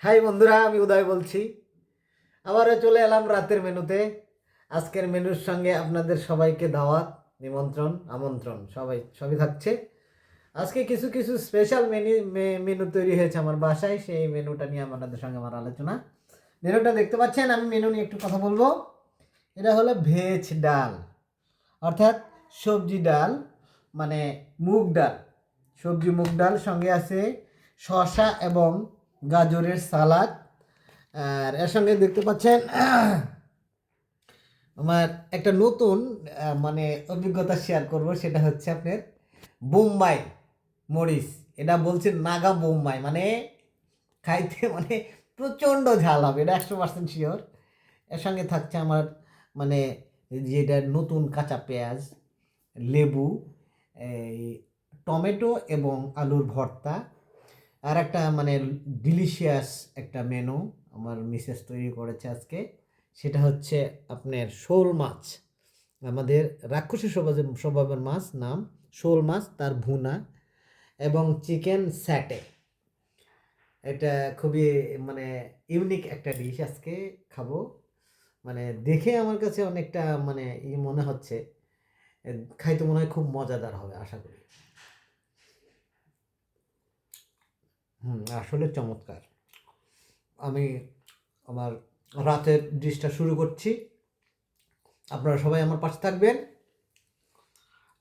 High বন্ধুরা, আমি উদয় বলছি। আবারও চলে এলাম রাতের মেনুতে। আজকের মেনুর সঙ্গে আপনাদের সবাইকে দাওয়াত, নিমন্ত্রণ, আমন্ত্রণ সবই থাকছে। আজকে কিছু কিছু স্পেশাল মেনু তৈরি হয়েছে আমার বাসায়, সেই মেনুটা নিয়ে আপনাদের সঙ্গে আমার আলোচনা। মেনুটা দেখতে পাচ্ছেন, আমি মেনু নিয়ে একটু কথা বলবো। এটা হলো ভেজ ডাল, অর্থাৎ সবজি ডাল, মানে মুগ ডাল, সবজি মুগ ডাল। সঙ্গে আছে শসা এবং গাজরের সালাদ। আর এর সঙ্গে দেখতে পাচ্ছেন আমার একটা নতুন মানে অভিজ্ঞতা শেয়ার করব। সেটা হচ্ছে আপনার বোম্বাই মরিচ। এটা বলছে নাগা বোম্বাই, মানে খাইতে মানে প্রচণ্ড ঝাল হবে, এটা 100% শিওর। এর সঙ্গে থাকছে আমার মানে যেটা নতুন কাঁচা পেঁয়াজ, লেবু, এই টমেটো এবং আলুর ভর্তা। আর একটা মানে ডিলিশিয়াস একটা মেনু আমার মিসেস তৈরি করেছে আজকে। সেটা হচ্ছে আপনার শোল মাছ, আমাদের রাক্ষসী স্বভাবের মাছ, নাম শোল মাছ, তার ভুনা এবং চিকেন স্যাটে। এটা খুবই মানে ইউনিক একটা ডিশ আজকে খাবো। মানে দেখে আমার কাছে অনেকটা মানে মনে হচ্ছে, খাইতে মনে হয় খুব মজাদার হবে, আশা করি। আসলে চমৎকার। আমি আমার রাতের ডিশটা শুরু করছি। আপনারা সবাই আমার পাশে থাকবেন।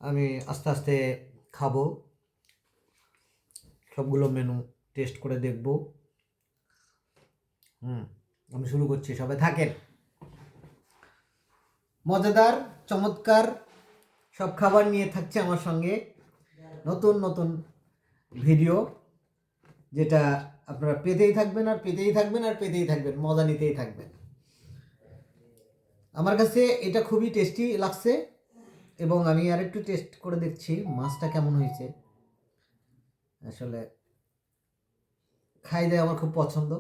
আমি আস্তে আস্তে খাবো, সবগুলো মেনু টেস্ট করে দেখব। আমি শুরু করছি, সবাই থাকেন। মজাদার, চমৎকার সব খাবার নিয়ে থাকছে আমার সঙ্গে নতুন নতুন ভিডিও, যেটা আপনারা পেতেই থাকবেন আর পেতেই থাকবেন আর পেতেই থাকবেন, মজা নিতেই থাকবেন। আমার কাছে এটা খুবই টেস্টি লাগছে এবং আমি আর একটু টেস্ট করে দেখছি মাছটা কেমন হয়েছে। আসলে খাই দেয় আমার খুব পছন্দ।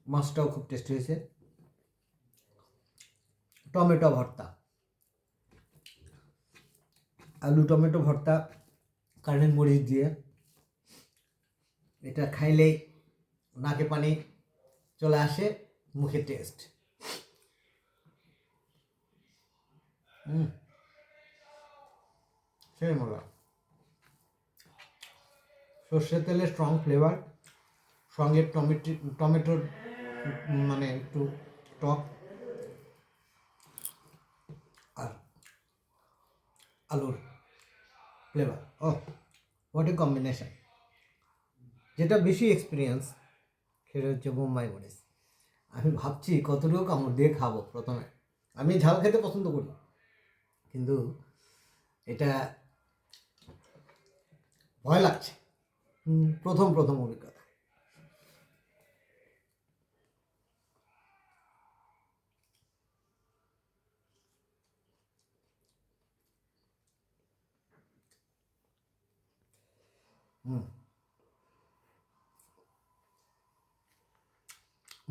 মাছটাও খুব টেস্টি হয়েছে। টমেটো ভর্তা, আলু টমেটো ভর্তা কারেন্ট মরিচ দিয়ে, এটা খাইলেই নাকে পানি চলে আসে, মুখে টেস্ট। সেই মজা। সর্ষের তেলের স্ট্রং ফ্লেভার, সঙ্গে টমেটোর মানে একটু টক, আর আলুর flavour. Oh what a combination! যেটা বেশি এক্সপিরিয়েন্স সেটা হচ্ছে বোম্বাই মরিচ। আমি ভাবছি কতটুকু কামড় দিয়ে খাবো প্রথমে। আমি ঝাল খেতে পছন্দ করি, কিন্তু এটা ভয় লাগছে। প্রথম প্রথম অভিজ্ঞতা।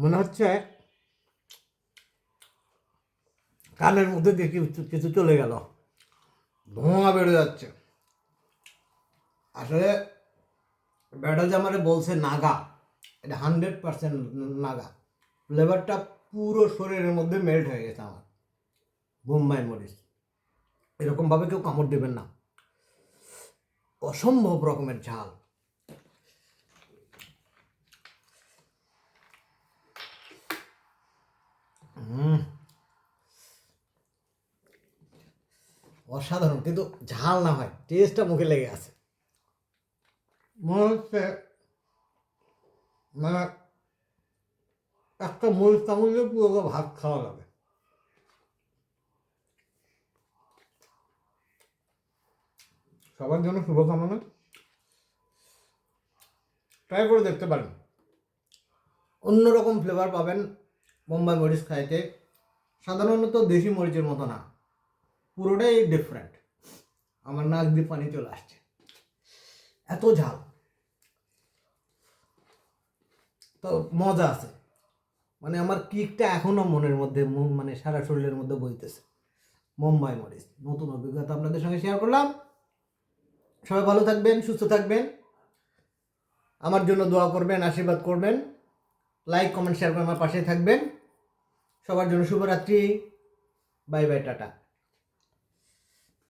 মনে হচ্ছে কানের মধ্যে দিয়ে কিছু কিছু চলে গেল, ধোঁয়া বেরো যাচ্ছে। আসলে ব্যাটা যে আমারে বলছে নাগা, এটা 100% নাগা। ফ্লেভারটা পুরো শরীরের মধ্যে মেল্ট হয়ে গেছে আমার। বোম্বাই মরিচ এরকমভাবে কেউ কামড় দেবেন না, অসম্ভব রকমের ঝাল। অসাধারণ, কিন্তু ঝাল না হয় টেস্টটা মুখে লেগে আছে। মনে হচ্ছে মানে একটা মরিচ চামচ দিয়ে পুরো ভাত খাওয়া যাবে। সবার জন্য শুভকামনা, ট্রাই করে দেখতে পারেন। অন্যরকম ফ্লেভার পাবেন বোম্বাই মরিচ খাইতে, সাধারণত দেশি মরিচের মতো না, পুরোটাই ডিফারেন্ট। আমার নাক দিয়ে পানি চলে আসছে, এত ঝাল। তো মজা আছে, মানে আমার কিকটা এখনো মনের মধ্যে, মানে সারা শরীরের মধ্যে বইতেছে। বোম্বাই মরিচ নতুন অভিজ্ঞতা আপনাদের সঙ্গে শেয়ার করলাম। সবাই ভালো থাকবেন, সুস্থ থাকবেন, আমার জন্য দোয়া করবেন, আশীর্বাদ করবেন, লাইক কমেন্ট শেয়ার করে আমার পাশে থাকবেন। সবার জন্য শুভরাত্রি, বাই বাই, টাটা।